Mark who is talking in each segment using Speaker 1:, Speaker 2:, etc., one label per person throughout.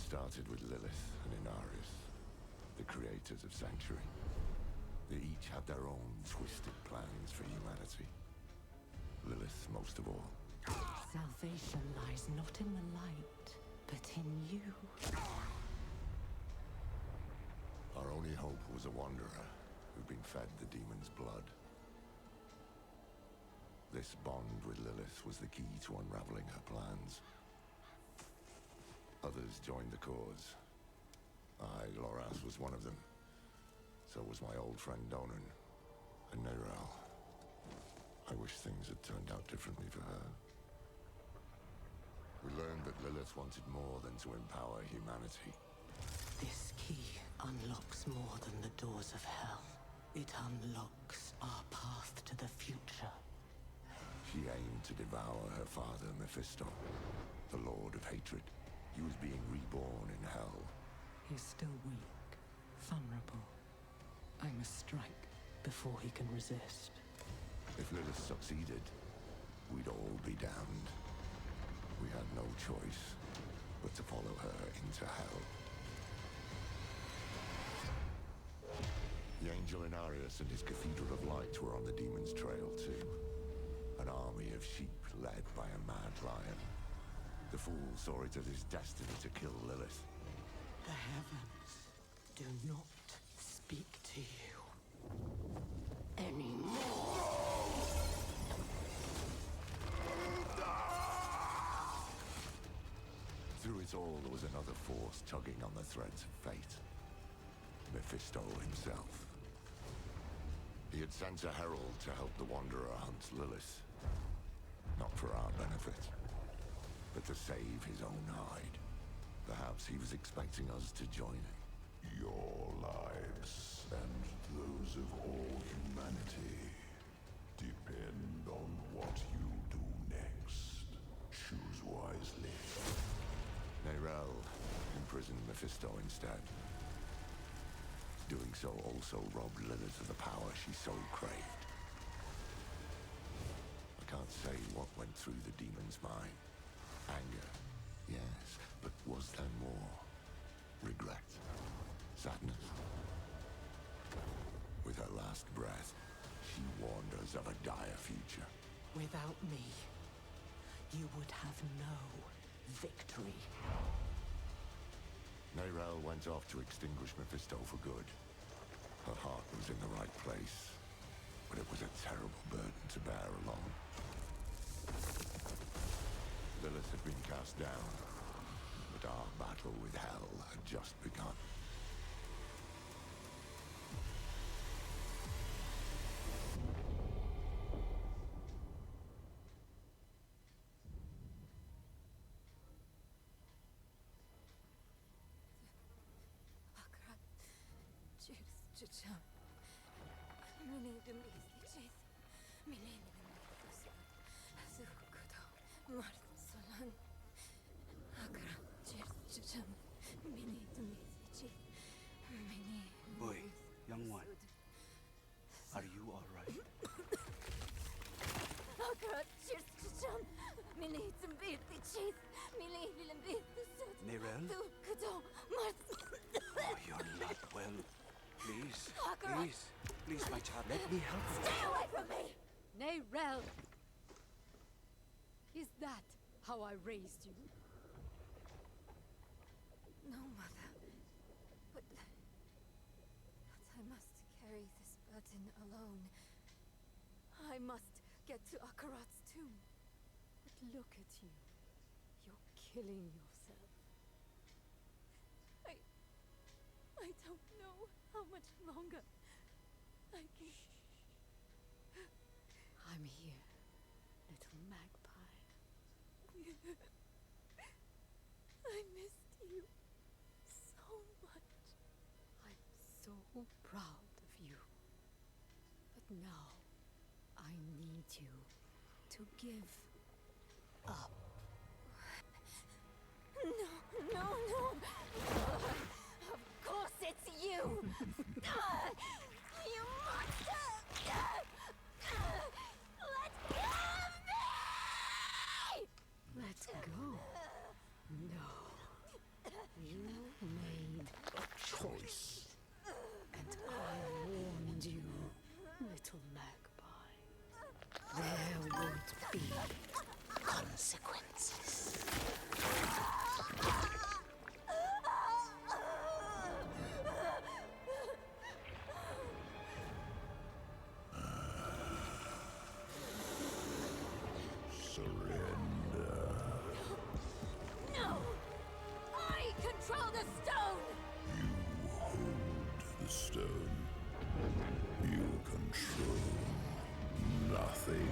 Speaker 1: started with Lilith and Inarius, the creators of Sanctuary. They each had their own twisted plans for humanity. Lilith most of all.
Speaker 2: Salvation lies not in the light, but in you.
Speaker 1: Our only hope was a wanderer who'd been fed the demon's blood. This bond with Lilith was the key to unraveling her plans. Others joined the cause. I, Loras, was one of them. So was my old friend Donan, and Neyrelle. I wish things had turned out differently for her. We learned that Lilith wanted more than to empower humanity.
Speaker 2: This key unlocks more than the doors of hell. It unlocks our path to the future.
Speaker 1: She aimed to devour her father, Mephisto, the Lord of Hatred. He was being reborn in hell.
Speaker 2: He's still weak, vulnerable. I must strike before he can resist.
Speaker 1: If Lilith succeeded, we'd all be damned. We had no choice but to follow her into hell. The angel Inarius and his Cathedral of Light were on the demon's trail too. An army of sheep led by a mad lion. The fool saw it as his destiny to kill Lilith.
Speaker 2: The heavens do not speak to you anymore.
Speaker 1: Through it all, there was another force tugging on the threads of fate. Mephisto himself. He had sent a herald to help the Wanderer hunt Lilith. Not for our benefit, but to save his own hide. Perhaps he was expecting us to join him.
Speaker 3: Your lives and those of all humanity depend on what you do next. Choose wisely.
Speaker 1: Neyrelle imprisoned Mephisto instead. Doing so also robbed Lilith of the power she so craved. I can't say what went through the demon's mind. Anger, yes, but was there more? Regret? Sadness? With her last breath, she warned us of a dire future.
Speaker 2: Without me, you would have no victory.
Speaker 1: Neyrelle went off to extinguish Mephisto for good. Her heart was in the right place, but it was a terrible burden to bear alone. Lilith had been cast down, but our battle with hell had just begun.
Speaker 4: Boy, young one, are you all right? Neyrelle? Oh, you're not well. Please, please, my child, let me help you.
Speaker 5: Stay away from me! Neyrelle! Is that how I raised you?
Speaker 6: No, Mother. But I must carry this burden alone. I must get to Akarat's tomb.
Speaker 5: But look at you. You're killing yourself.
Speaker 6: I don't know how much longer I can...
Speaker 5: I'm here, little magpie.
Speaker 6: I missed you so much.
Speaker 5: I'm so proud of you. But now, I need you to give up.
Speaker 6: No. Of course it's you! You monster! Let go of me!
Speaker 5: Let go. No.
Speaker 2: You made a choice. And I warned you, little magpie. There would be consequences.
Speaker 3: Surrender.
Speaker 6: No! I control the stone!
Speaker 3: You hold the stone. You control nothing.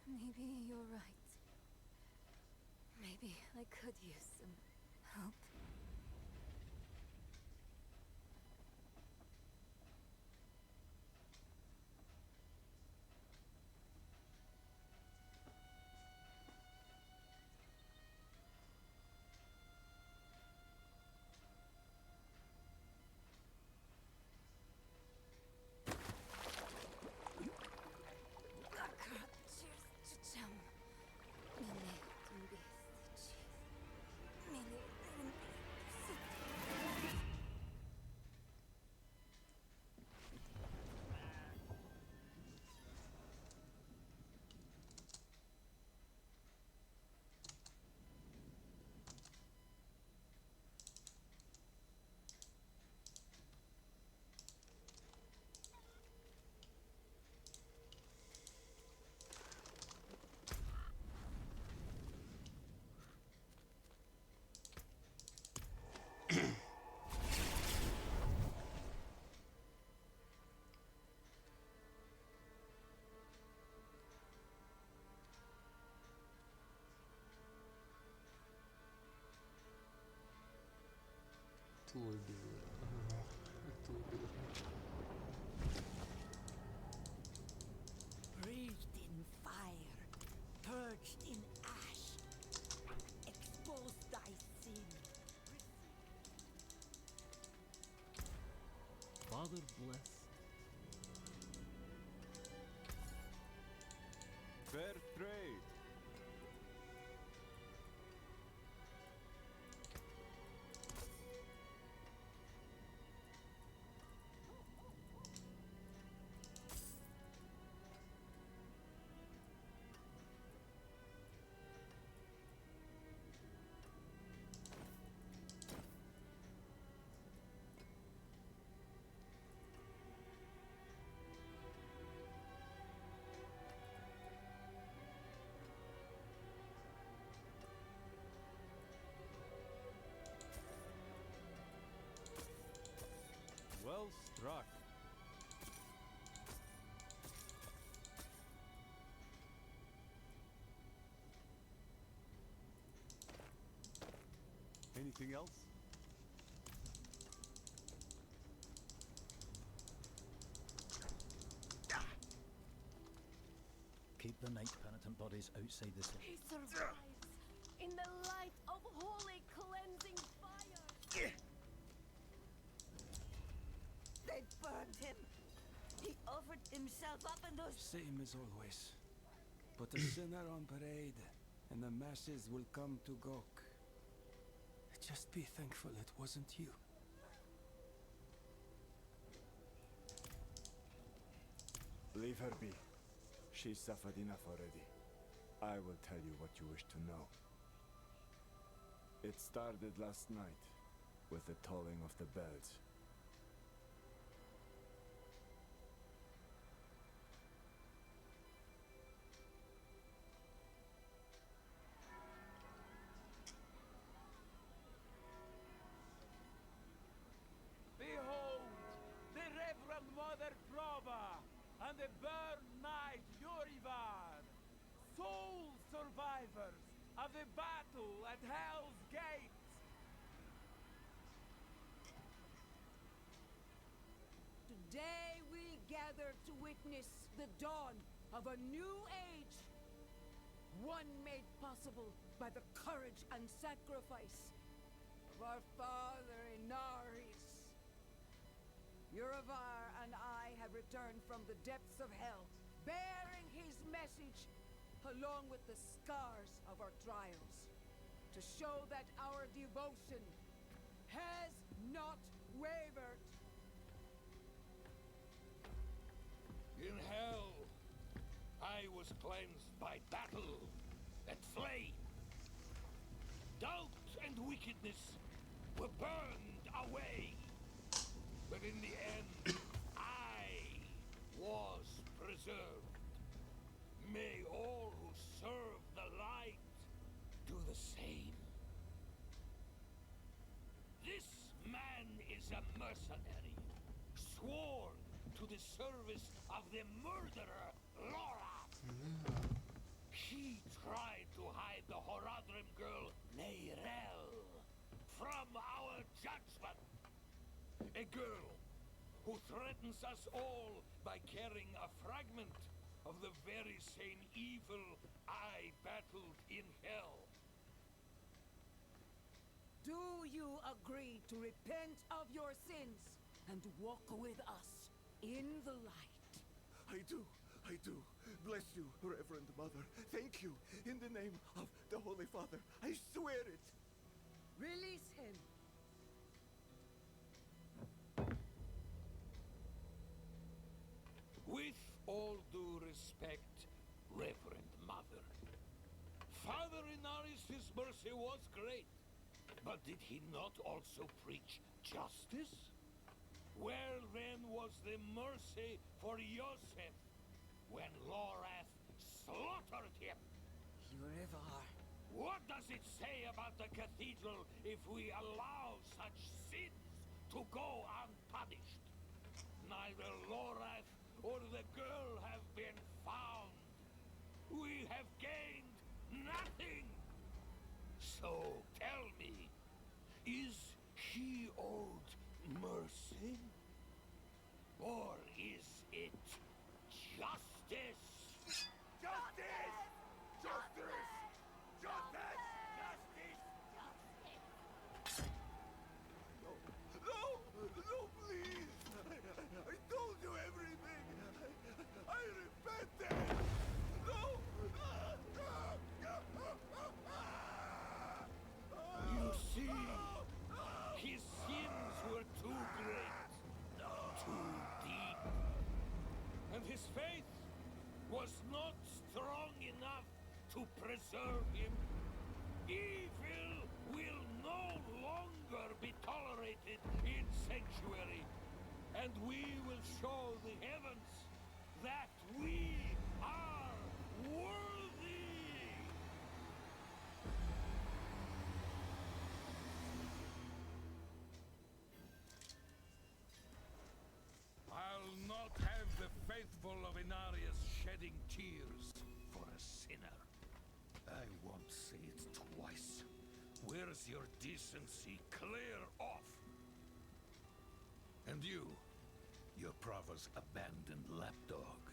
Speaker 6: Maybe you're right. Maybe I could use some help.
Speaker 7: Túl durva. Túl durva.
Speaker 2: Breathed in fire, purged in ash. Expose thy sin.
Speaker 7: Father bless.
Speaker 4: Fair trade. Well struck. Anything else?
Speaker 8: Keep the night penitent bodies outside the city.
Speaker 6: He survives in the light of holy cleansing fire.
Speaker 2: They burned him. He offered himself up in those...
Speaker 4: Same as always. But a sinner on parade, and the masses will come to gawk. Just be thankful it wasn't you. Leave her be. She suffered enough already. I will tell you what you wish to know. It started last night, with the tolling of the bells. Behold, the Reverend Mother Proba and the Burn Knight Yorivar, sole survivors of the battle at Hell's Gate.
Speaker 2: Today we gather to witness the dawn of a new age.
Speaker 9: one made possible by the courage and sacrifice of our father Inaris. Uravar and I have returned from the depths of hell, bearing his message along with the scars of our trials, to show that our devotion has not wavered.
Speaker 10: In hell, I was cleansed by battle and flame. Doubt and wickedness were burned away. But in the end, I was preserved. May all who serve the light do the same. This man is a mercenary, sworn to the service of the murderer, Laura. He tried to hide the Horadrim girl, Neyrel, from our judgment. A girl who threatens us all by carrying a fragment of the very same evil I battled in hell.
Speaker 9: Do you agree to repent of your sins and walk with us in the light?
Speaker 1: I do. I do. Bless you, Reverend Mother. Thank you. In the name of the Holy Father, I swear it.
Speaker 9: Release him.
Speaker 10: With all due respect, Reverend Mother, Father Inaris' mercy was great, but did he not also preach justice? Where then was the mercy for Yosef when Lorath slaughtered him?
Speaker 9: Uravar.
Speaker 10: What does it say about the cathedral if we allow such sins to go unpunished? Neither Lorath or the girl have been found. We have gained nothing. So tell me, is he owed mercy? Or is it justice? Justice! Justice! Justice! Justice!
Speaker 1: No, please. I told you everything. I repented. No.
Speaker 10: You see, his sins were too great, too deep, and his faith was not strong enough to preserve him. Evil will no longer be tolerated in sanctuary, and we will show the heavens that we are worthy. I'll not have the faithful of Inarius shedding tears for a sinner. I won't say it twice. Where's your decency? Clear off! And you, your Prava's abandoned lapdog.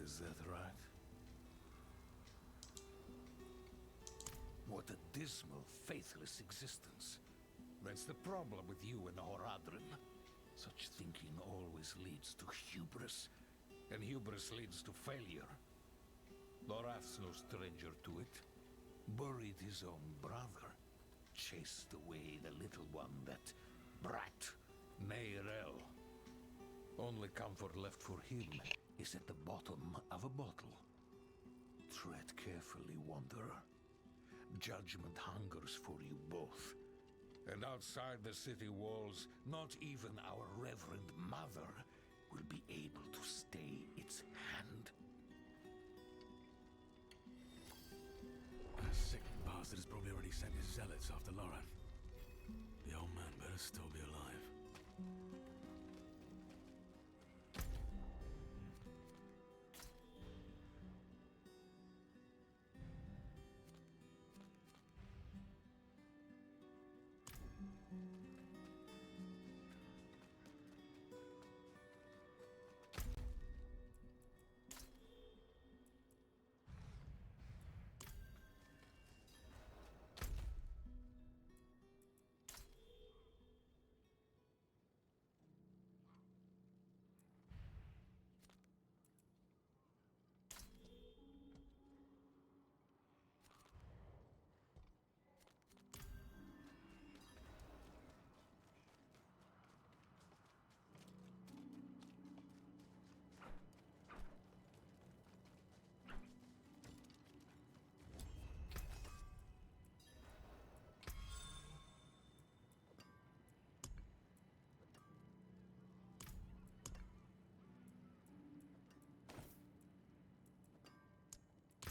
Speaker 10: Is that right? What a dismal, faithless existence. That's the problem with you and Horadrim. Such thinking always leads to hubris, and hubris leads to failure. Lorath's no stranger to it. Buried his own brother. Chased away the little one, that brat, Neyrel. Only comfort left for him is at the bottom of a bottle. Tread carefully, Wanderer. Judgment hungers for you both. And outside the city walls, not even our Reverend Mother will be able to stay its hand.
Speaker 4: That sick bastard has probably already sent his zealots after Lorath. The old man better still be alive.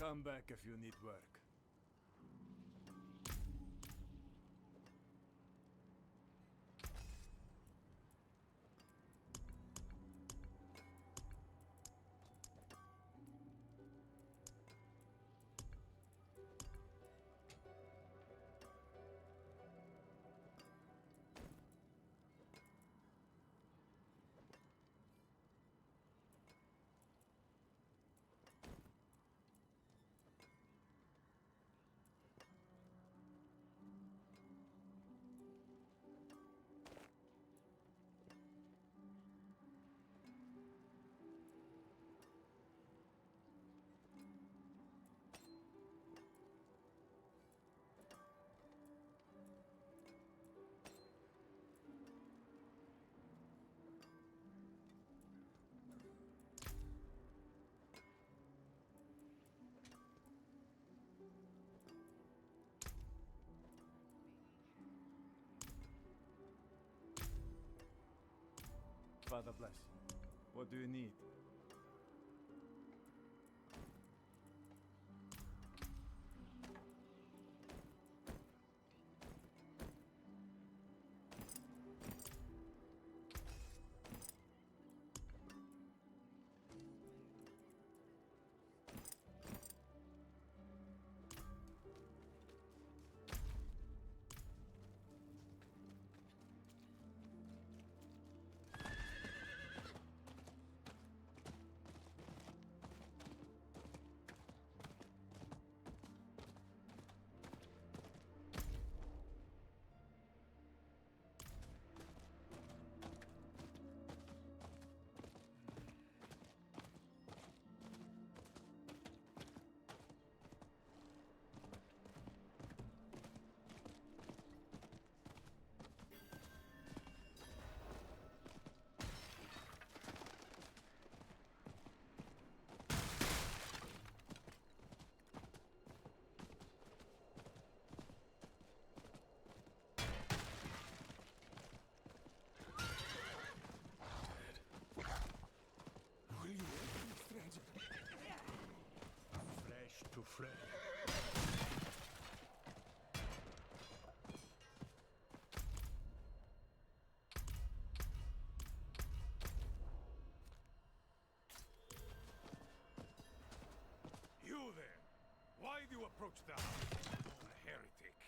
Speaker 4: Come back if you need work. Father bless you. What do you need?
Speaker 10: To Fred. You there! Why do you approach the house? A heretic.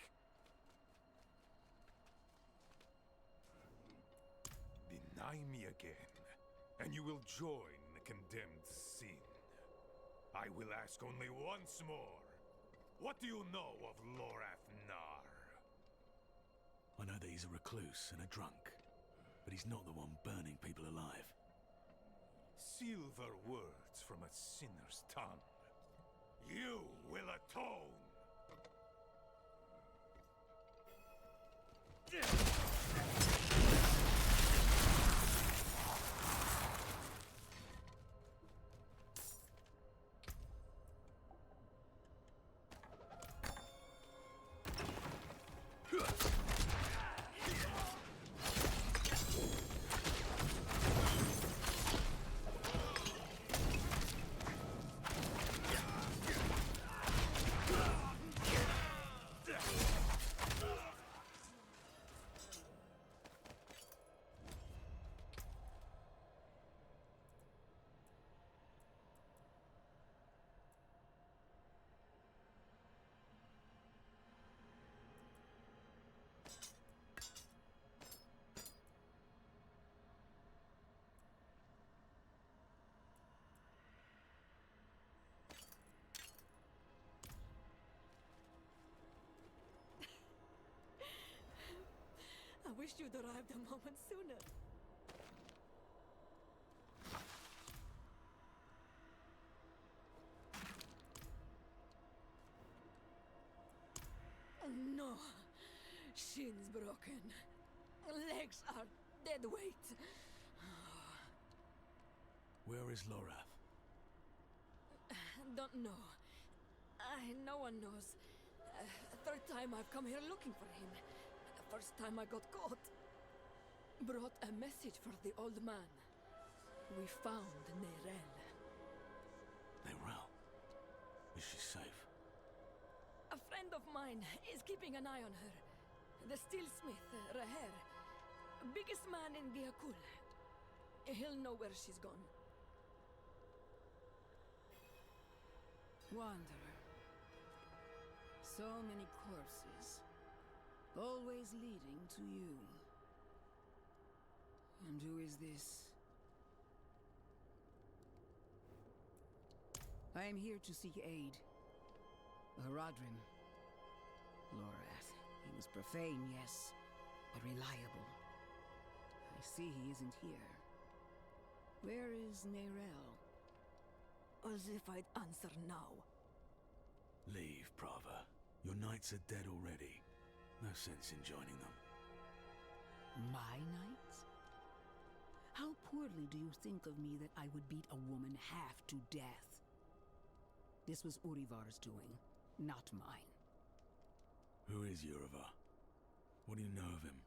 Speaker 10: Deny me again, and you will join the condemned sin. I will ask only once more. What do you know of Lorath Nar?
Speaker 11: I know that he's a recluse and a drunk, but he's not the one burning people alive.
Speaker 10: Silver words from a sinner's tongue. You will atone!
Speaker 2: I wish you'd arrived a moment sooner. No. Shins broken. Legs are dead weight.
Speaker 11: Where is Lorath?
Speaker 2: Don't know. No one knows. Third time I've come here looking for him. First time I got caught. Brought a message for the old man. We found Nerel.
Speaker 11: Nerel? Is she safe?
Speaker 2: A friend of mine is keeping an eye on her. The steelsmith, Reher. Biggest man in Giakul. He'll know where she's gone.
Speaker 9: Wanderer. So many corpses. Always leading to you. And who is this? I am here to seek aid. Horadrim. Lorath. He was profane, yes, but reliable. I see he isn't here. Where is Nerel?
Speaker 2: As if I'd answer now.
Speaker 11: Leave, Prava. Your knights are dead already. No sense in joining them.
Speaker 9: My knights? How poorly do you think of me that I would beat a woman half to death? This was Urivar's doing, not mine.
Speaker 11: Who is Urivar? What do you know of him?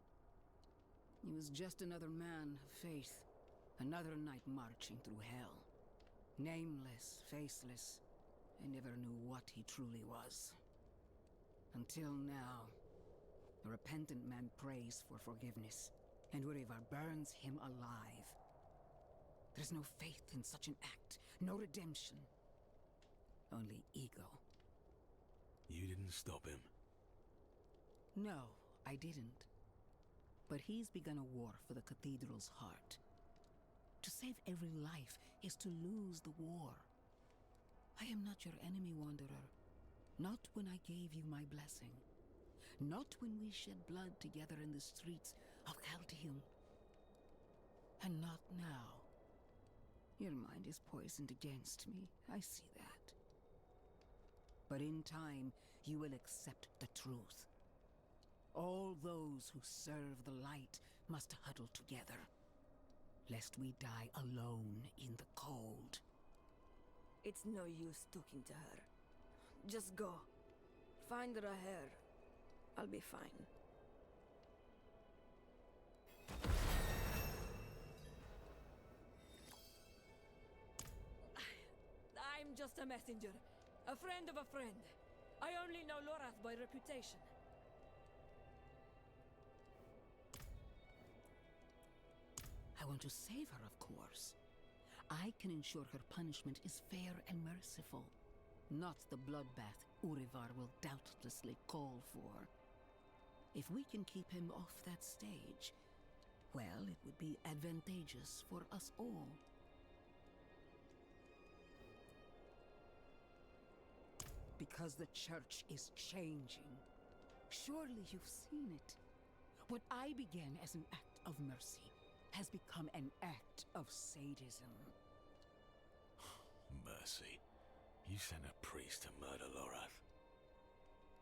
Speaker 9: He was just another man of faith. Another knight marching through hell. Nameless, faceless. I never knew what he truly was. Until now. A repentant man prays for forgiveness, and Urivar burns him alive. There's no faith in such an act, no redemption. Only ego.
Speaker 11: You didn't stop him?
Speaker 9: No, I didn't. But he's begun a war for the cathedral's heart. To save every life is to lose the war. I am not your enemy, Wanderer. Not when I gave you my blessing. Not when we shed blood together in the streets of Chaldeum. And not now. Your mind is poisoned against me, I see that. But in time, you will accept the truth. All those who serve the light must huddle together, lest we die alone in the cold.
Speaker 2: It's no use talking to her. Just go. Find Reher. I'll be fine. I'm just a messenger. A friend of a friend. I only know Lorath by reputation.
Speaker 9: I want to save her, of course. I can ensure her punishment is fair and merciful. Not the bloodbath Urivar will doubtlessly call for. If we can keep him off that stage, well, it would be advantageous for us all. Because the church is changing. Surely you've seen it. What I began as an act of mercy has become an act of sadism.
Speaker 11: Mercy. You sent a priest to murder Lorath.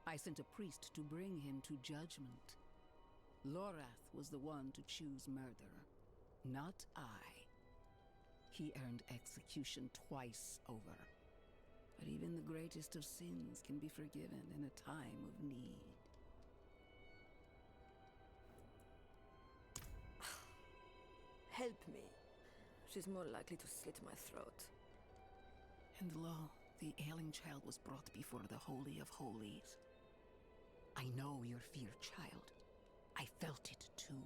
Speaker 9: I sent a priest to bring him to judgment. Lorath was the one to choose murder, not I. He earned execution twice over. But even the greatest of sins can be forgiven in a time of need.
Speaker 2: Help me. She's more likely to slit my throat.
Speaker 9: And lo, the ailing child was brought before the Holy of Holies. I know your fear, child. I felt it too.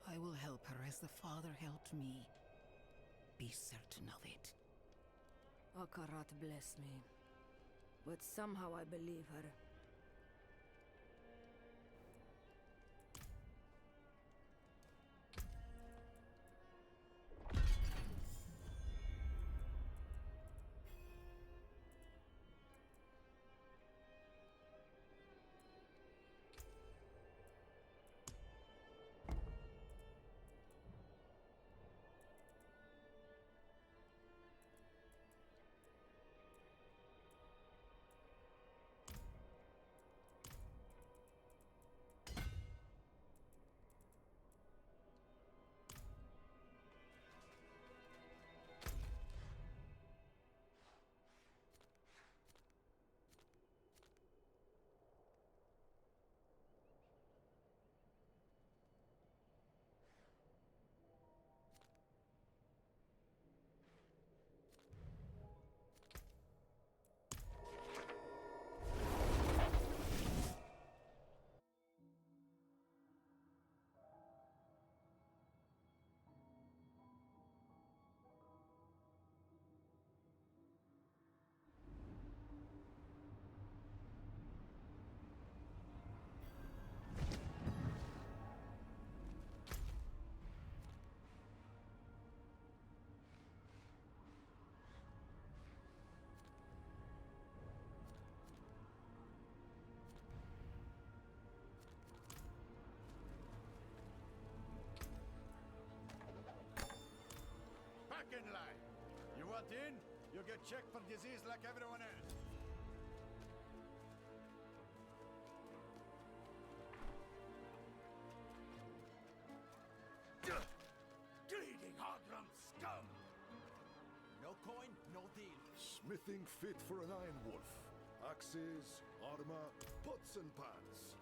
Speaker 9: I will help her as the Father helped me. Be certain of it.
Speaker 2: Akarat bless me. But somehow I believe her.
Speaker 12: not in, you get checked for disease like everyone else.
Speaker 10: Greedy Hadron scum!
Speaker 12: No coin, no deal.
Speaker 3: Smithing fit for an iron wolf. Axes, armor, pots and pans.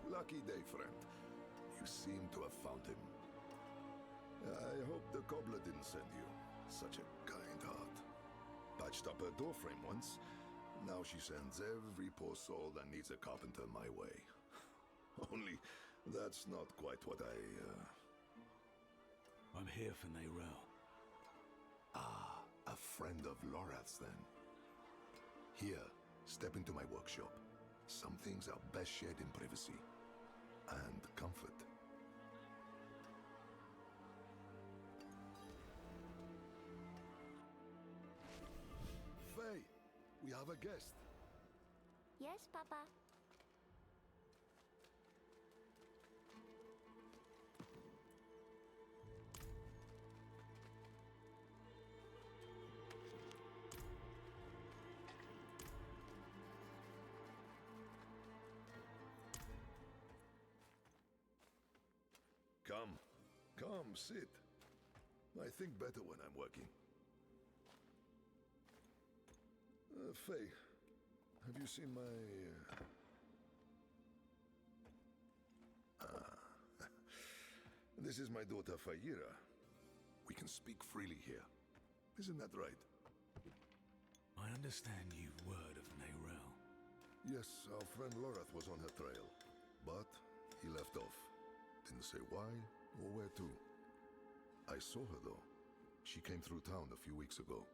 Speaker 3: Lucky day, friend. You seem to have found him. I hope the cobbler didn't send you. Such a kind heart. Patched up her doorframe once. Now she sends every poor soul that needs a carpenter my way. Only, that's not quite what
Speaker 11: I'm here for Neyrel.
Speaker 3: Ah, a friend of Lorath's then. Here, step into my workshop. Some things are best shared in privacy. And comfort. Faye, we have a guest.
Speaker 6: Yes, Papa.
Speaker 3: Come, sit. I think better when I'm working. Faye, have you seen my... This is my daughter, Fayira. We can speak freely here. Isn't that right?
Speaker 11: I understand you've word of Neyrel.
Speaker 3: Yes, our friend Lorath was on her trail. But he left off. Didn't say why or where to. I saw her, though. She came through town a few weeks ago.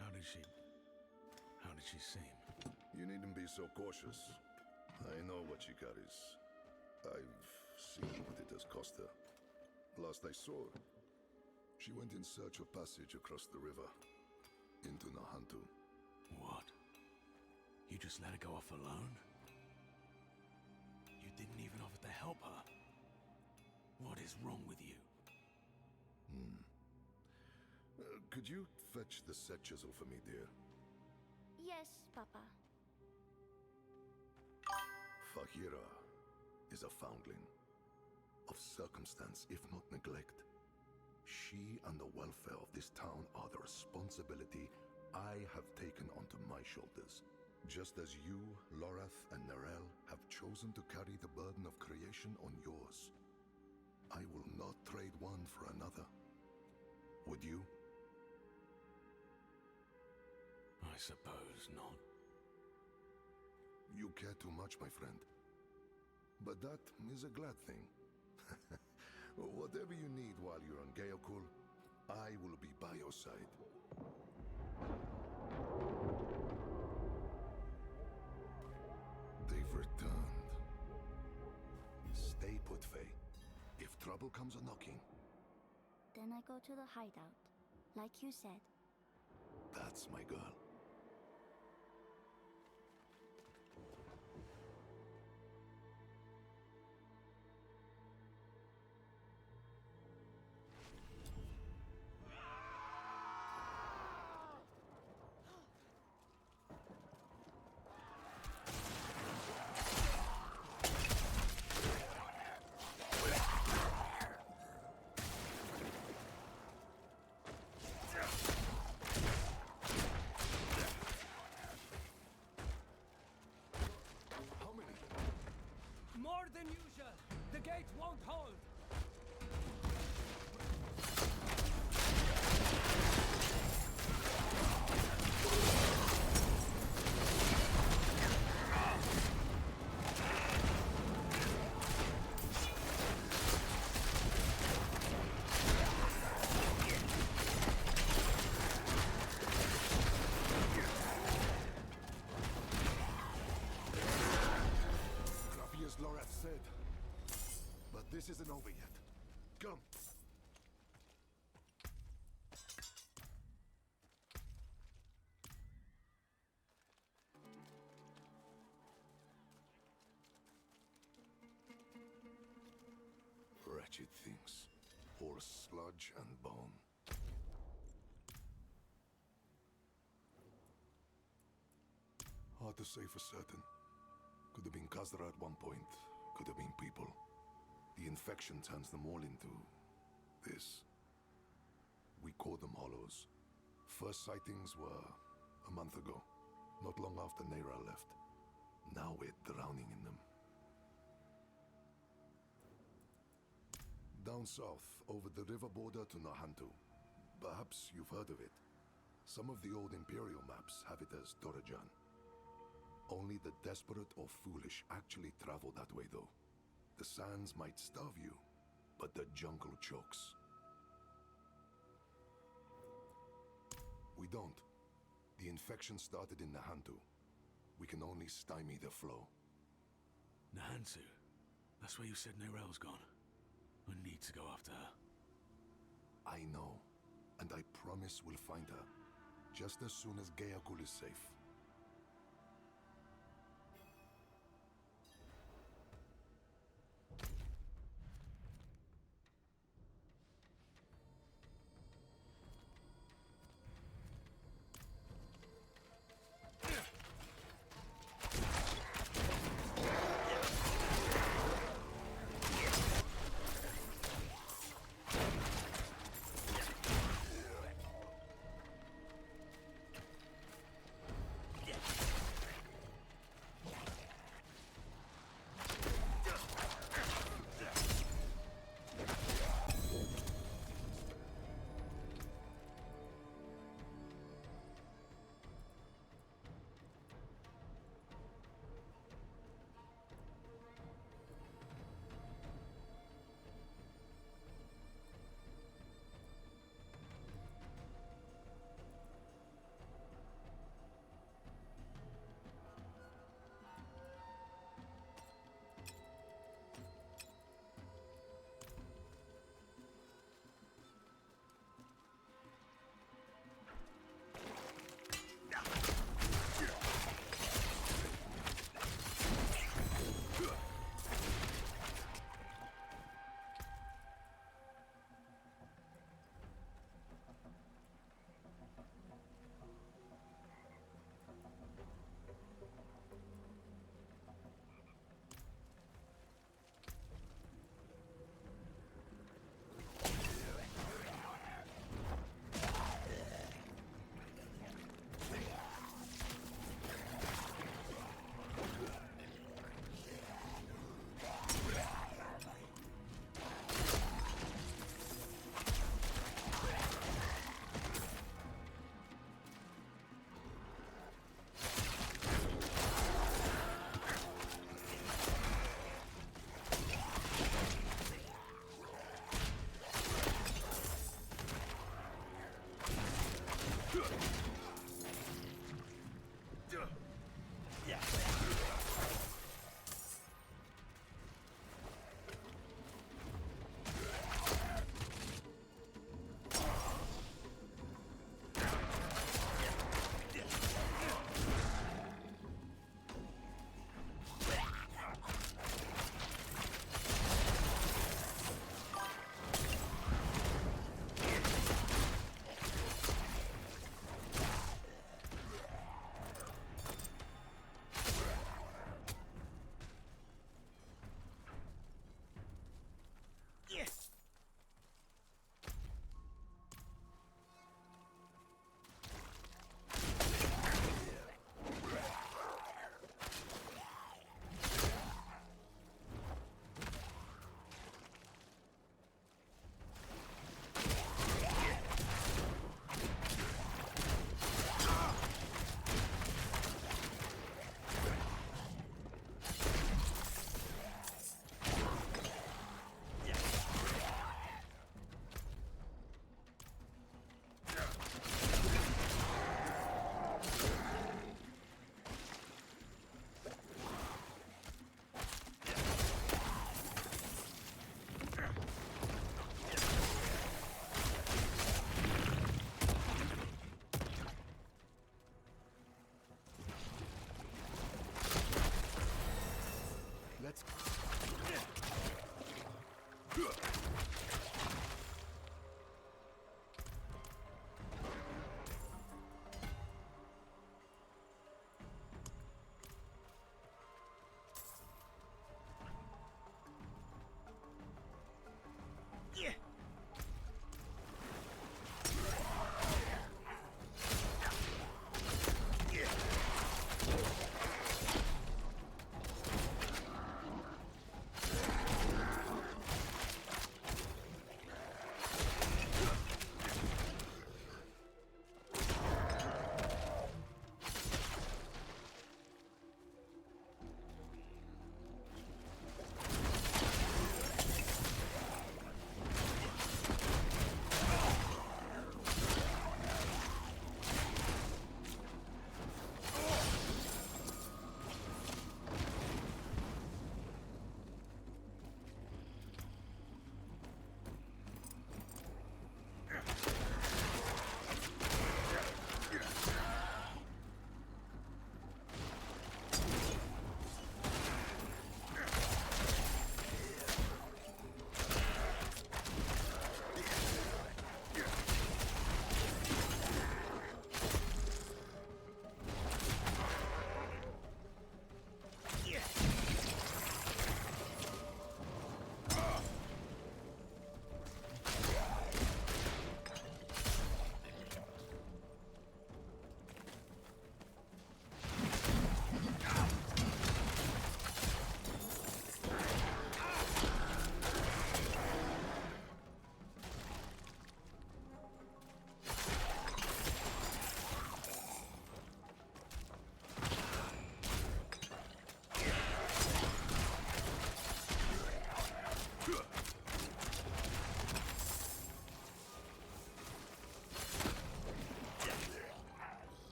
Speaker 11: How did she seem?
Speaker 3: You needn't be so cautious. I know what she carries. I've seen what it has cost her. Last I saw her, she went in search of passage across the river, into Nahantu.
Speaker 11: What? You just let her go off alone? You didn't even offer to help her? What is wrong with you?
Speaker 3: Could you fetch the set chisel for me, dear?
Speaker 6: Yes, Papa.
Speaker 3: Fahira is a foundling. Of circumstance, if not neglect. She and the welfare of this town are the responsibility I have taken onto my shoulders. Just as you, Lorath, and Neyrel have chosen to carry the burden of creation on yours. I will not trade one for another. Would you?
Speaker 11: I suppose not.
Speaker 3: You care too much, my friend. But that is a glad thing. Whatever you need while you're on Gaokul, I will be by your side. They've returned. Stay put, Faye. If trouble comes a-knocking...
Speaker 6: Then I go to the hideout, like you said.
Speaker 3: That's my girl.
Speaker 4: More than usual. The gate won't hold.
Speaker 3: Lorath said. But this isn't over yet. Come. wretched things. Horse sludge and bone. Hard to say for certain. Could have been Khazra at one point. Could have been people. The infection turns them all into... this. We call them hollows. First sightings were a month ago. Not long after Neira left. Now we're drowning in them. Down south, over the river border to Nahantu. Perhaps you've heard of it. Some of the old Imperial maps have it as Dorajan. Only the desperate or foolish actually travel that way, though. The sands might starve you, but the jungle chokes. We don't. The infection started in Nahantu. We can only stymie the flow.
Speaker 11: Nahantu? That's where you said Neirel's gone. I need to go after her.
Speaker 3: I know, and I promise we'll find her, just as soon as Gayakul is safe.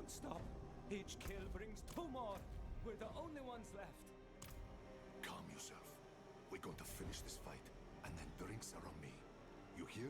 Speaker 4: Don't stop. Each kill brings 2 more. We're the only ones left.
Speaker 3: Calm yourself. We're going to finish this fight, and then drinks are on me. You hear?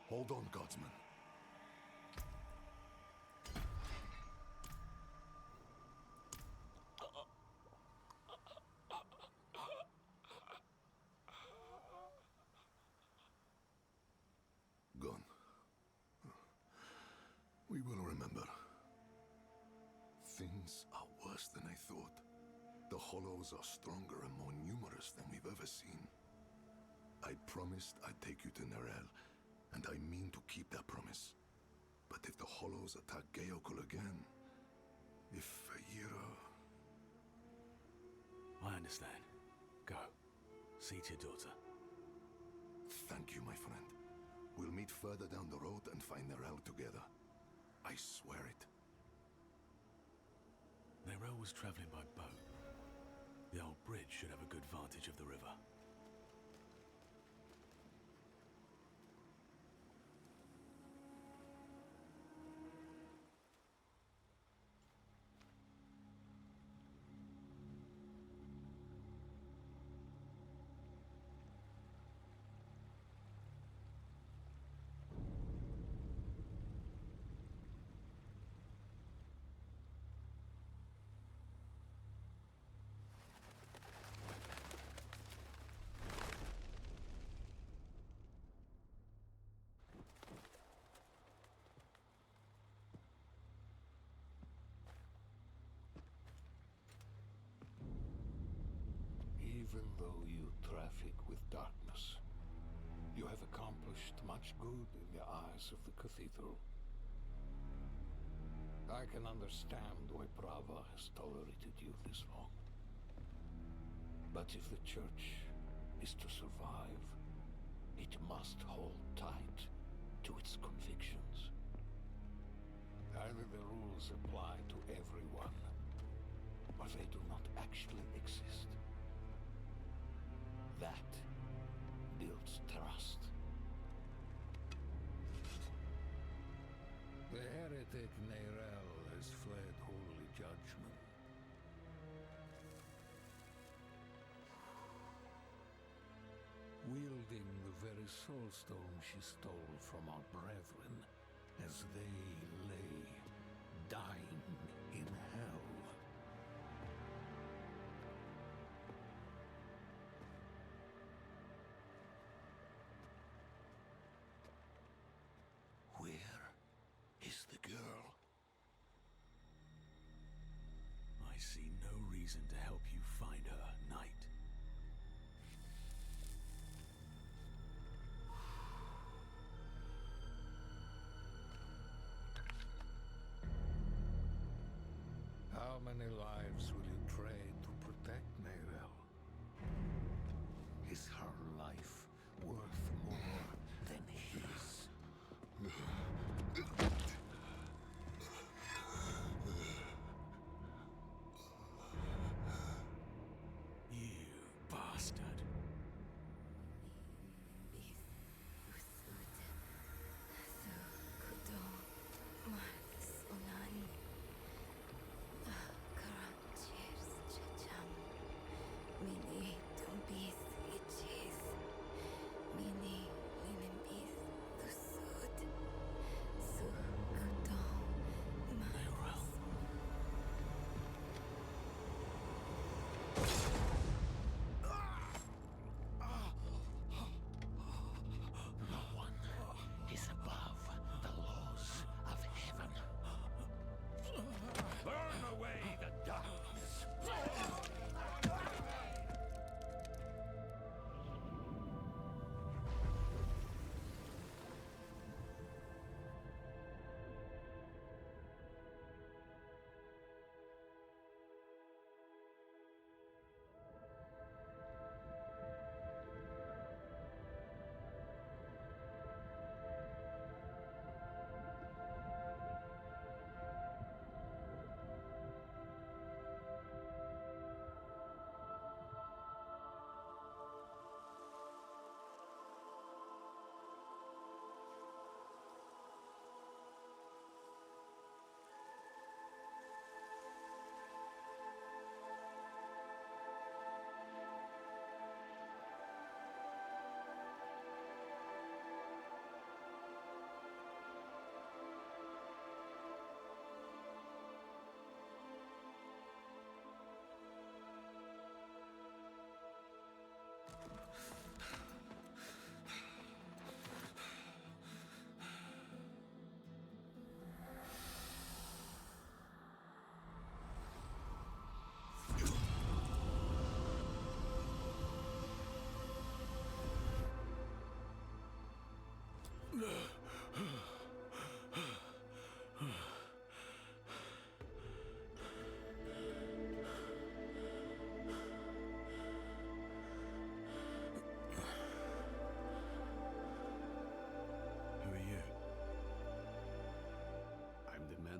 Speaker 3: Hold on, Guardsman. Gone. We will remember. Things are worse than I thought. The Hollows are stronger and more numerous than we've ever seen. I promised I'd take you to Nerel, and I mean to keep that promise. But if the Hollows attack Geokul again, if Feyira...
Speaker 11: I understand. Go. See to your daughter.
Speaker 3: Thank you, my friend. We'll meet further down the road and find Nerel together. I swear it.
Speaker 11: Nerel was traveling by boat. The old bridge should have a good vantage of the river.
Speaker 10: Even though you traffic with darkness, you have accomplished much good in the eyes of the cathedral. I can understand why Prava has tolerated you this long. But if the church is to survive, it must hold tight to its convictions. Either the rules apply to everyone, or they do not actually exist. That builds trust. The heretic Nerel has fled holy judgment. Wielding the very soulstone she stole from our brethren as they lay dying in hell. Where is the girl?
Speaker 11: I see no reason to help you find her, Knight.
Speaker 10: How many lives will you trade to protect Mayrel? Is her life worth more than his?
Speaker 11: You bastard.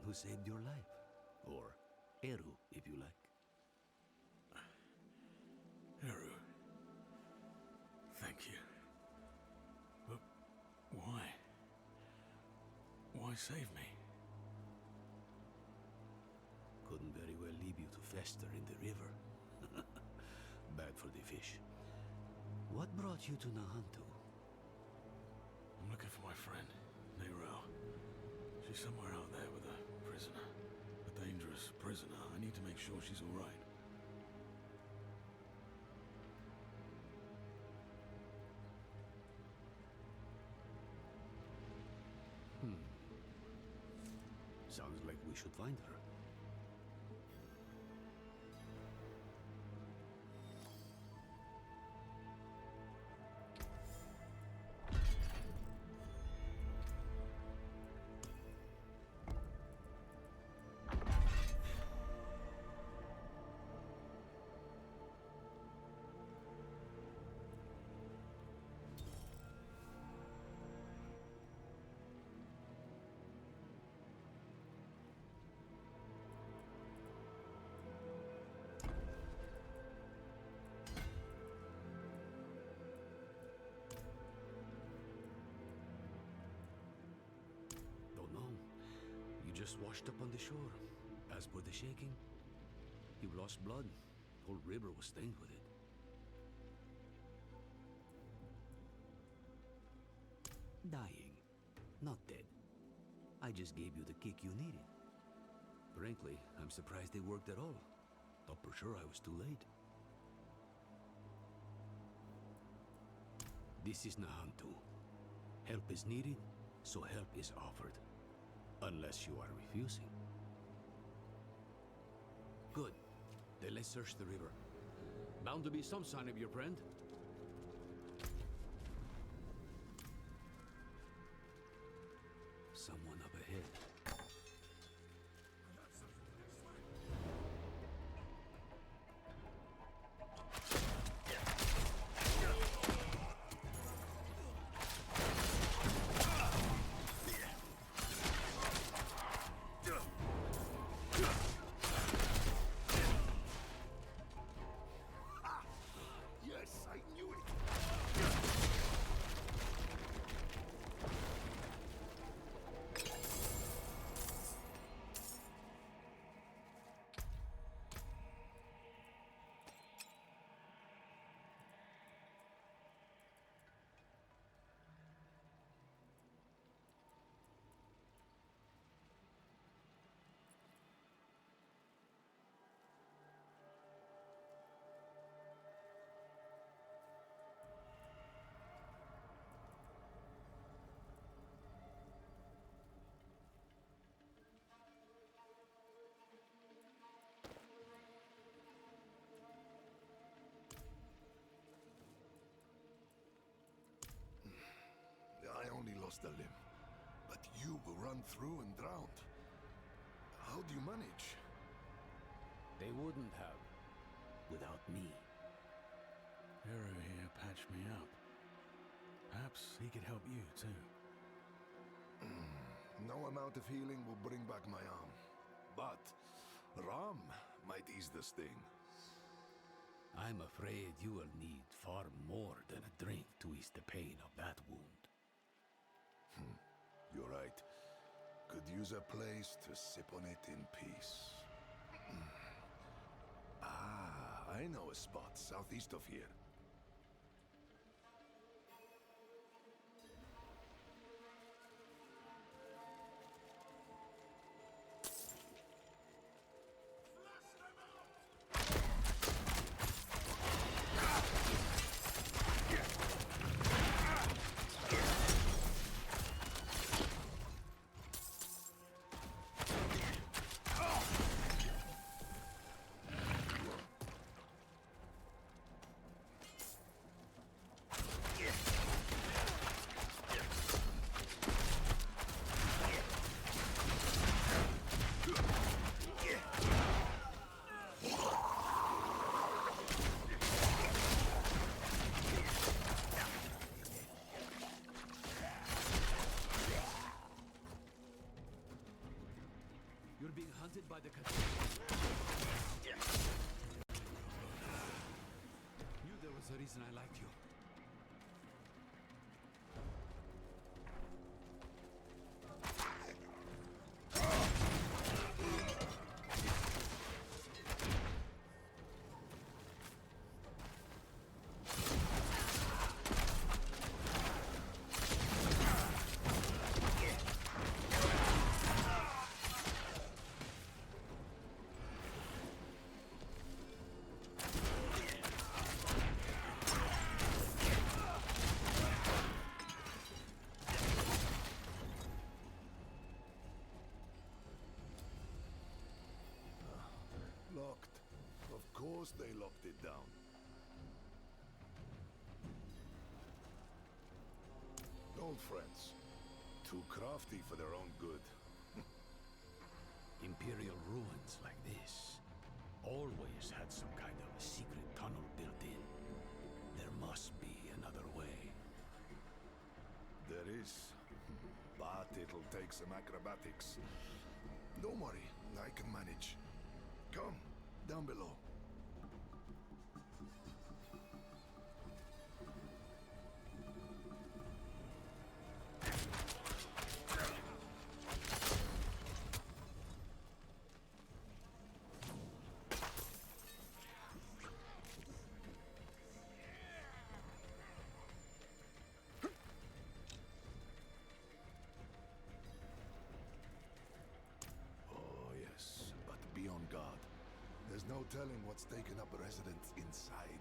Speaker 11: Who saved your life, or Eru, if you like. Eru, thank you. But why? Why save me? Couldn't very well leave you to fester in the river. Bad for the fish. What brought you to Nahantu? I'm looking for my friend, Nero. She's somewhere out there with a prisoner. A dangerous prisoner. I need to make sure she's all right. Sounds like we should find her. Just washed up on the shore. As for the shaking, you lost blood. Whole river was stained with it. Dying, not dead. I just gave you the kick you needed. Frankly, I'm surprised they worked at all. Thought for sure I was too late. This is Nahantu. Help is needed, so help is offered. Unless you are refusing. Good. Then let's search the river. Bound to be some sign of your friend. Someone up ahead.
Speaker 3: lost a limb, but you will run through and drowned. How do you manage?
Speaker 11: They wouldn't have, without me.
Speaker 10: Hero here patched me up. Perhaps he could help you, too.
Speaker 3: No amount of healing will bring back my arm. But rum might ease the sting.
Speaker 11: I'm afraid you will need far more than a drink to ease the pain of that wound.
Speaker 3: You're right. Could use a place to sip on it in peace. I know a spot southeast of here.
Speaker 11: You're being hunted by the Knew there was a reason I liked you.
Speaker 3: Locked. Of course they locked it down. Old friends. Too crafty for their own good.
Speaker 11: Imperial ruins like this always had some kind of a secret tunnel built in. There must be another way.
Speaker 3: There is. But it'll take some acrobatics. Don't worry, I can manage. Come, down below. Oh, yes, but be on guard. There's no telling what's taken up residence inside.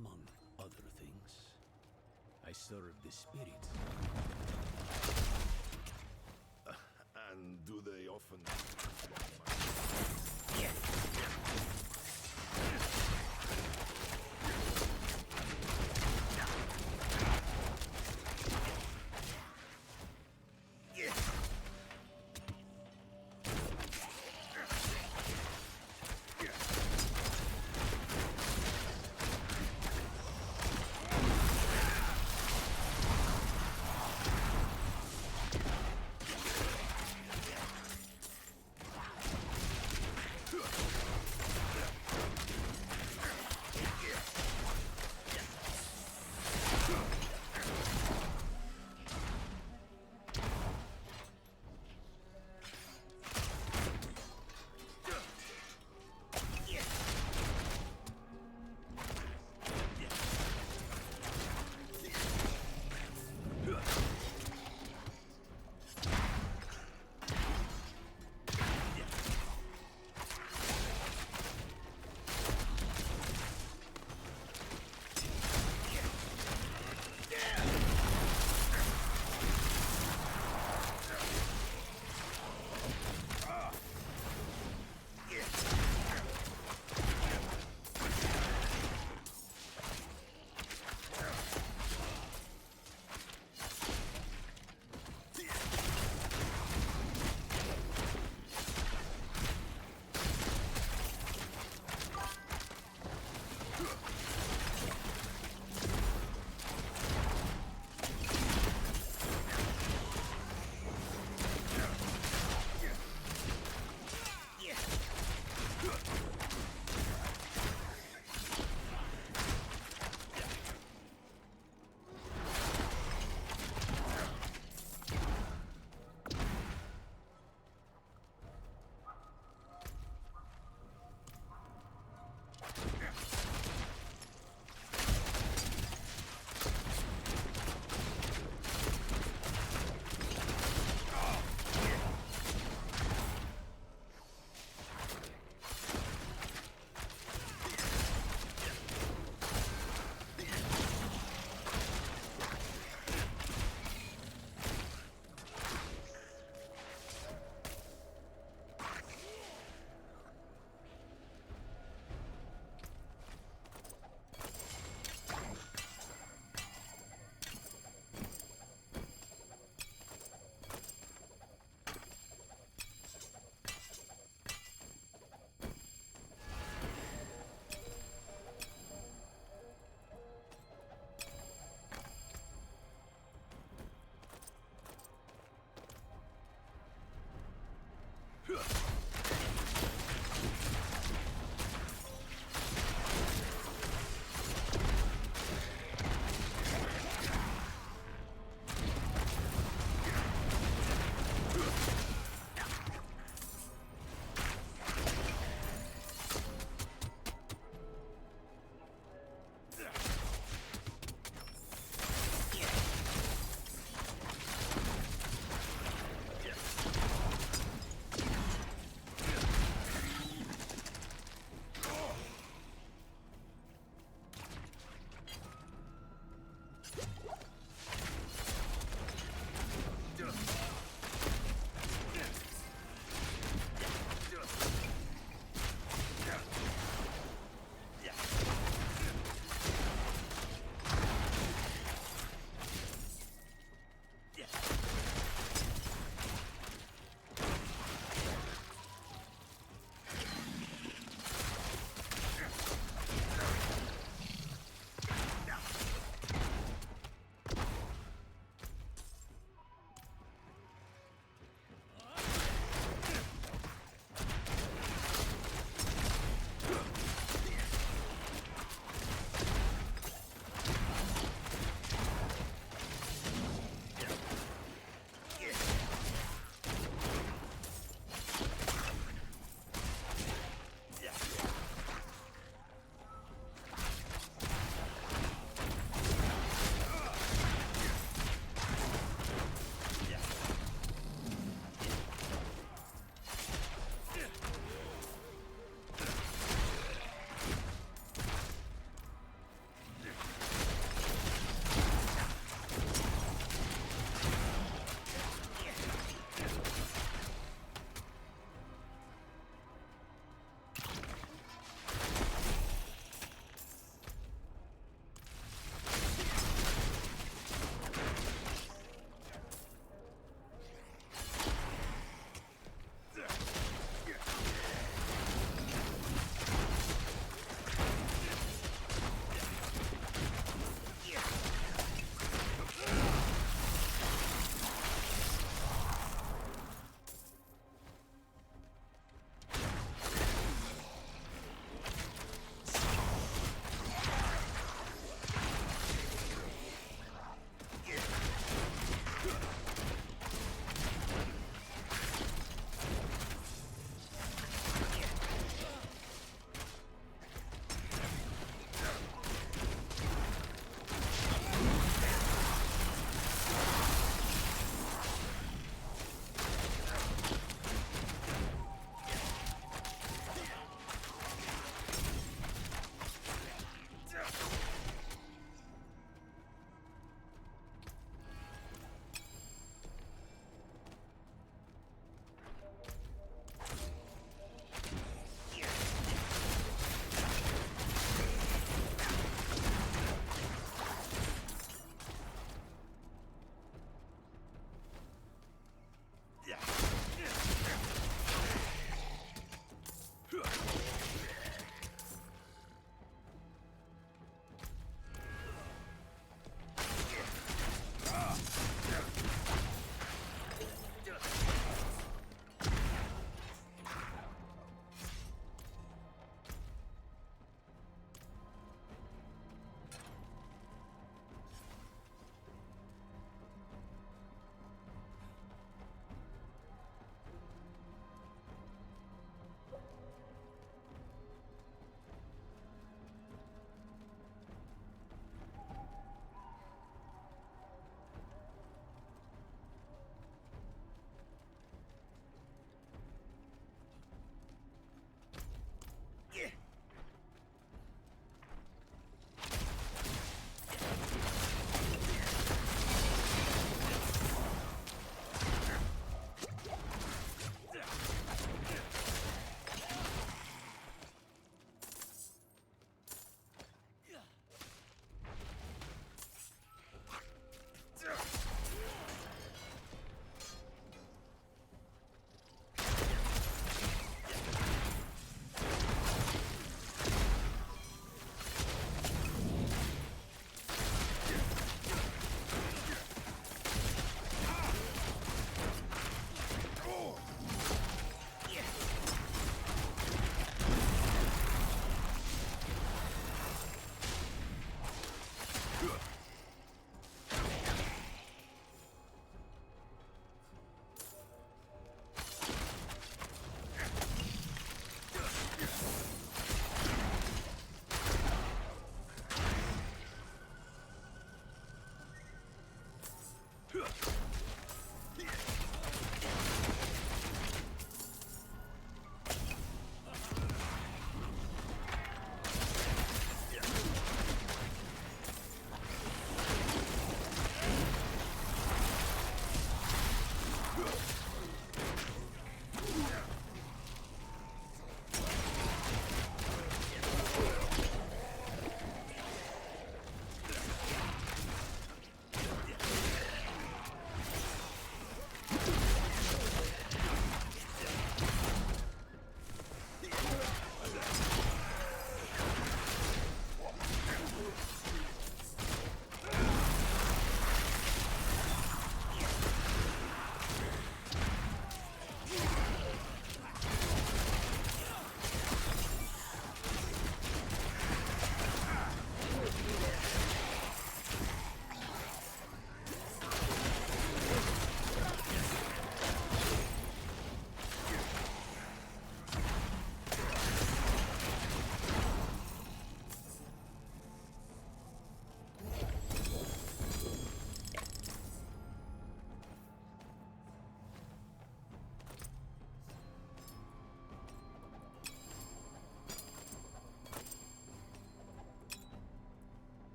Speaker 11: Among other things, I serve the spirits.
Speaker 3: And do they often...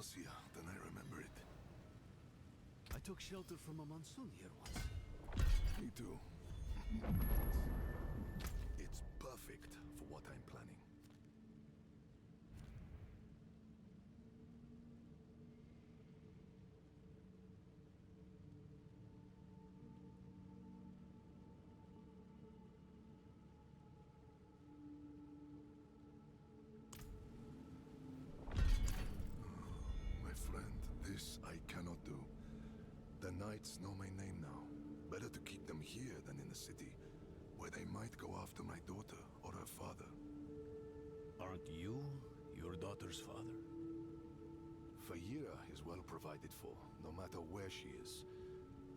Speaker 3: mossier than I remember it.
Speaker 11: I took shelter from a monsoon here once.
Speaker 3: Me too. It's perfect for what I'm planning. My friend, this I cannot do. The knights know my name now. Better to keep them here than in the city, where they might go after my daughter or her father.
Speaker 11: Aren't you your daughter's father?
Speaker 3: Fayira is well provided for, no matter where she is.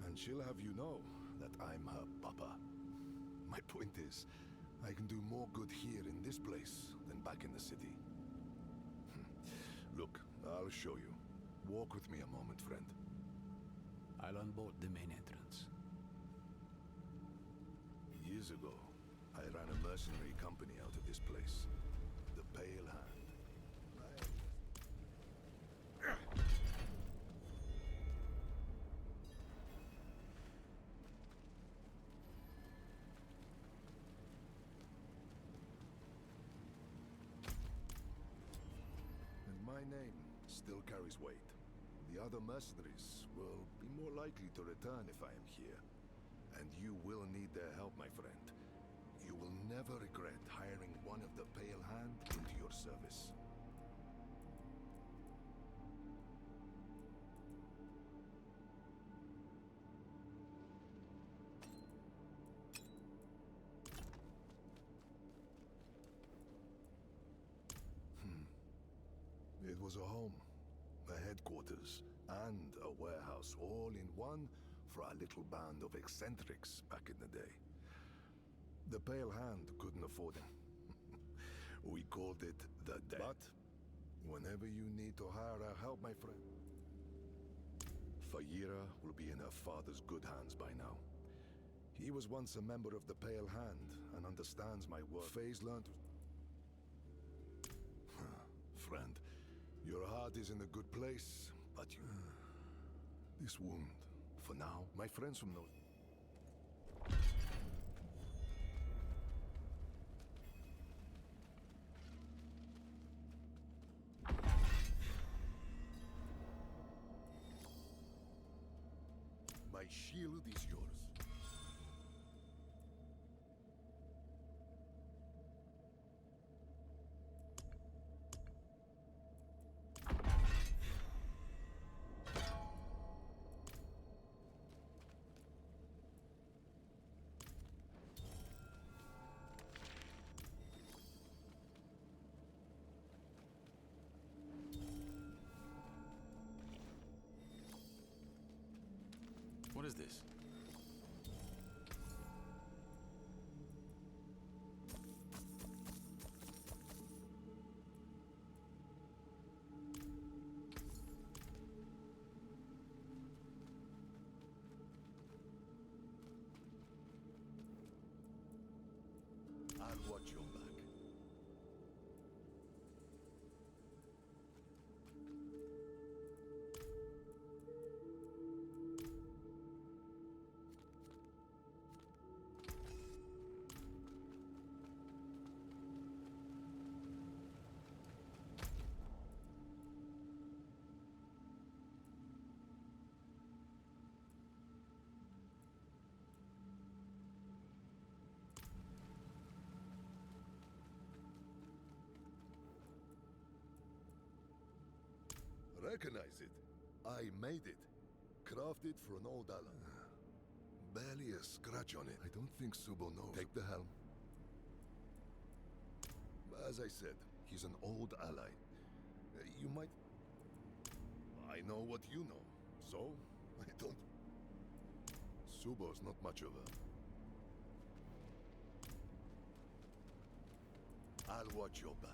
Speaker 3: And she'll have you know that I'm her papa. My point is, I can do more good here in this place than back in the city. Look, I'll show you. Walk with me a moment, friend.
Speaker 11: I'll unbolt the main entrance.
Speaker 3: Years ago, I ran a mercenary company out of this place. The Pale Hand. And my name still carries weight. The other mercenaries will be more likely to return if I am here. And you will need their help, my friend. You will never regret hiring one of the Pale Hand into your service. It was a home, a headquarters, and a warehouse all in one for our little band of eccentrics back in the day. The Pale Hand couldn't afford it. We called it the Den. But whenever you need to hire our help, my friend, Fayira will be in her father's good hands by now. He was once a member of the Pale Hand and understands my work. Faye's learned... Friend, your heart is in a good place, but you... This wound, for now, my friends from those... My shield is yours.
Speaker 11: What is this?
Speaker 3: I'll watch your back. Recognize it. I made it. Crafted for an old ally. Barely a scratch on it. I don't think Subo knows. Take the helm. As I said, he's an old ally. You might... I know what you know, so I don't... Subo's not much of a... I'll watch your back.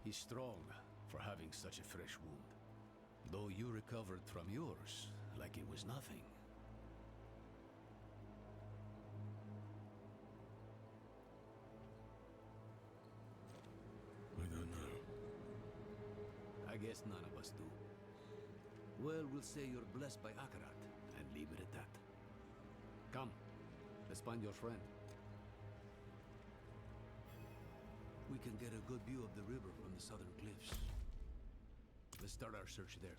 Speaker 11: He's strong for having such a fresh wound. Though you recovered from yours like it was nothing.
Speaker 10: I don't know.
Speaker 11: I guess none of us do. Well, we'll say you're blessed by Akarat, and leave it at that. Come, let's find your friend. We can get a good view of the river from the southern cliffs. Let's start our search there.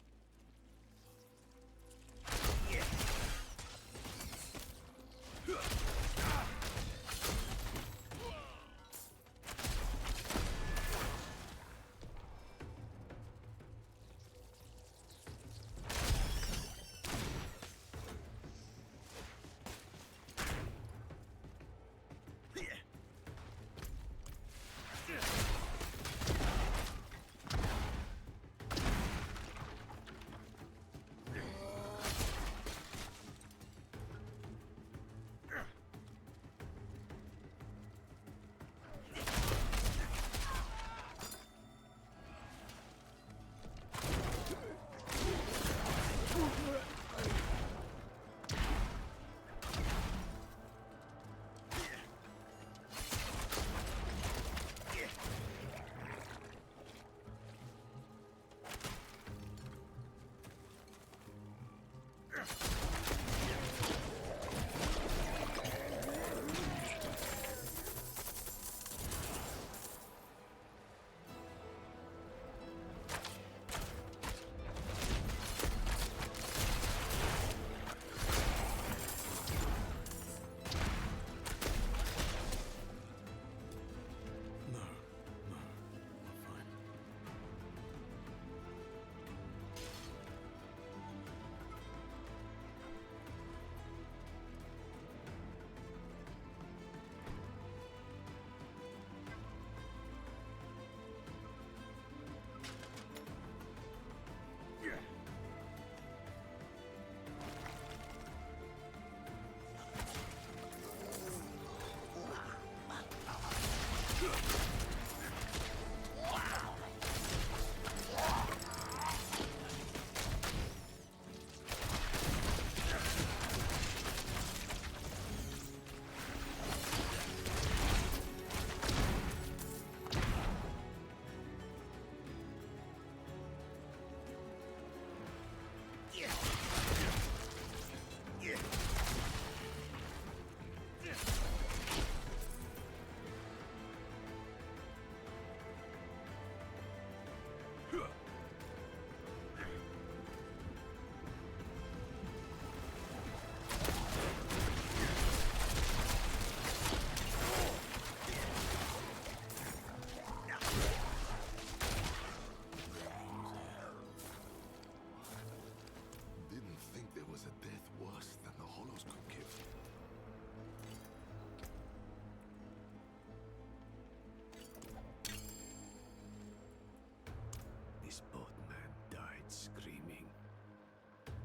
Speaker 11: This boatman died screaming.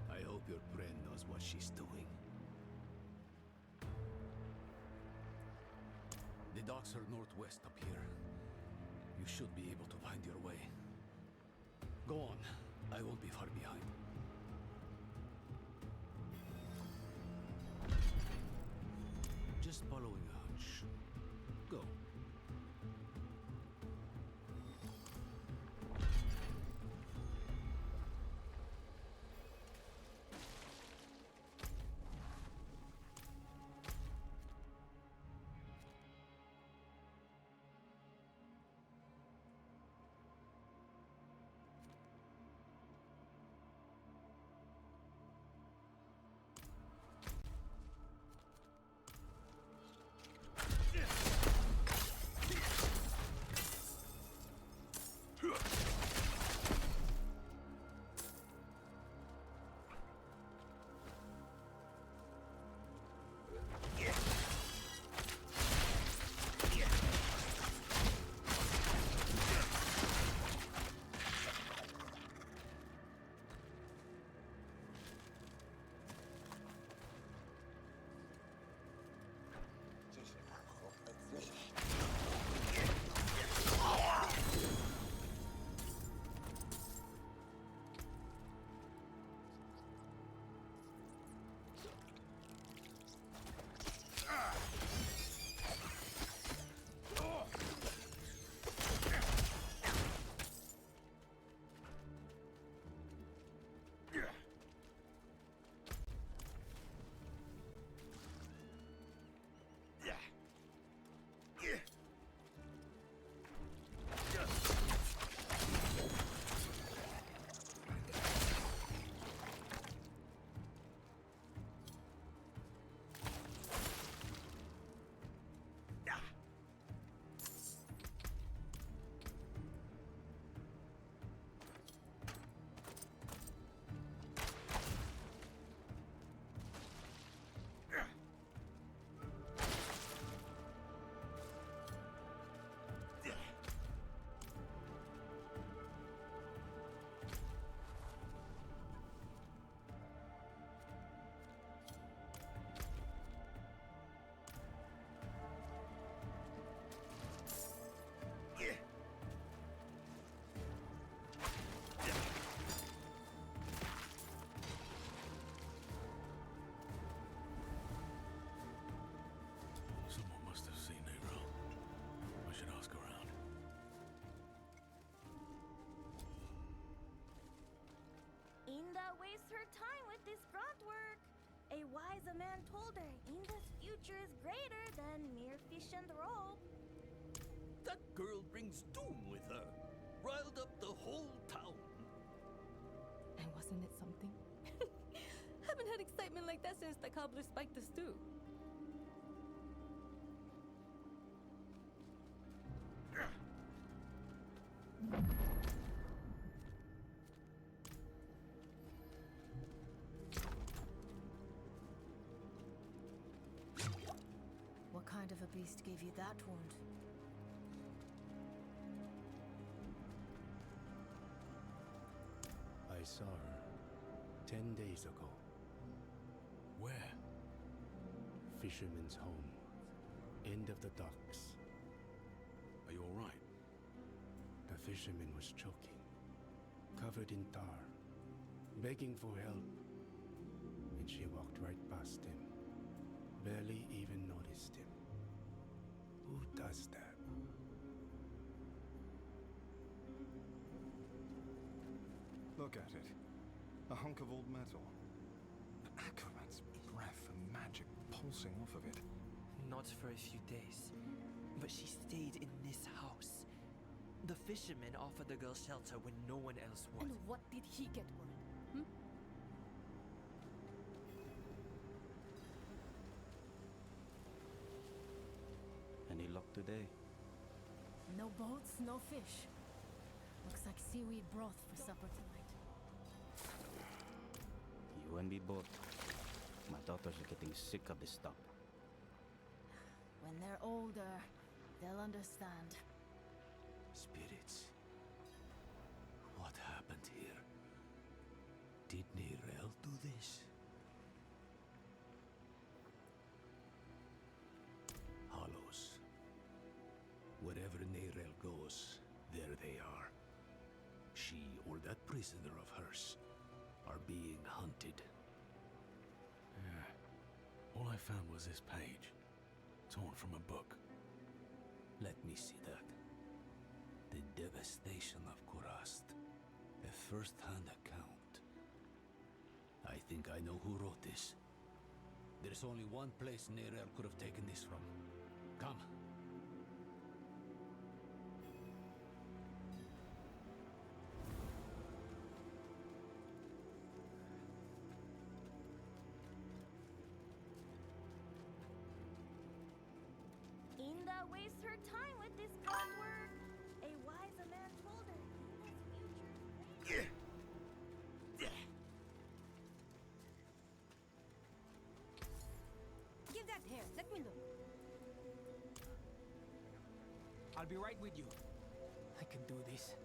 Speaker 11: I hope your friend knows what she's doing. The docks are northwest up here. You should be able to find your way. Go on. I won't be far behind. Just following a hunch. Go.
Speaker 6: this grunt work. A wise man told her Inda's future is greater than mere fish and rope.
Speaker 11: That girl brings doom with her. Riled up the whole town.
Speaker 5: And wasn't it something? Haven't had excitement like that since the cobbler spiked the stew.
Speaker 6: What kind of a beast gave you that wound?
Speaker 11: I saw her 10 days ago. Where? Fisherman's home. End of the docks. Are you all right? The fisherman was choking, covered in tar, begging for help. And she walked right past him, barely even noticed him. Who does that?
Speaker 13: Look at it. A hunk of old metal. Aquaman's breath and magic pulsing off of it.
Speaker 14: Not for a few days, but she stayed in this house. The fisherman offered the girl shelter when no one else would.
Speaker 5: And what did he get word? Hmm?
Speaker 11: Any luck today?
Speaker 5: No boats, no fish. Looks like seaweed broth for supper tonight.
Speaker 11: You and me both. My daughters are getting sick of this stuff.
Speaker 6: When they're older, they'll understand.
Speaker 11: Spirits. What happened here? Did Neyrelle do this? Hollows. Wherever Neyrelle goes, there they are. She or that prisoner of hers are being hunted.
Speaker 10: Yeah. All I found was this page, torn from a book.
Speaker 11: Let me see that. The devastation of Kurast. A first-hand account. I think I know who wrote this. There's only one place Neyrelle could have taken this from. Come.
Speaker 6: Inda wastes her time with this grunt work. A wise man told her Inda's future is greater.
Speaker 5: Give that here. Let me look.
Speaker 4: I'll be right with you. I can do this.